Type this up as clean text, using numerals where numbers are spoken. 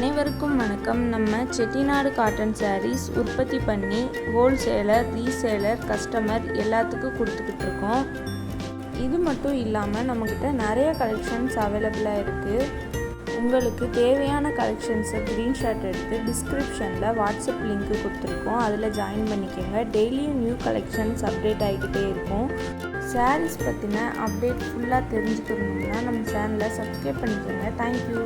அனைவருக்கும் வணக்கம். நம்ம செட்டிநாடு காட்டன் சாரீஸ் உற்பத்தி பண்ணி ஹோல்சேலர், ரீசேலர், கஸ்டமர் எல்லாத்துக்கும் கொடுத்துக்கிட்டு இருக்கோம். இது மட்டும் இல்லாமல் நம்மக்கிட்ட நிறைய கலெக்ஷன்ஸ் அவைலபிளாக இருக்குது. உங்களுக்கு தேவையான கலெக்ஷன்ஸை ஸ்க்ரீன்ஷாட் எடுத்து டிஸ்கிரிப்ஷனில் வாட்ஸ்அப் லிங்க்கு கொடுத்துருக்கோம். அதில் ஜாயின் பண்ணிக்கோங்க. டெய்லியும் நியூ கலெக்ஷன்ஸ் அப்டேட் ஆகிக்கிட்டே இருக்கும். சாரீஸ் பற்றின அப்டேட் ஃபுல்லாக தெரிஞ்சுக்கணும்னா நம்ம சேனலை சப்ஸ்கிரைப் பண்ணிக்கோங்க. தேங்க்யூ.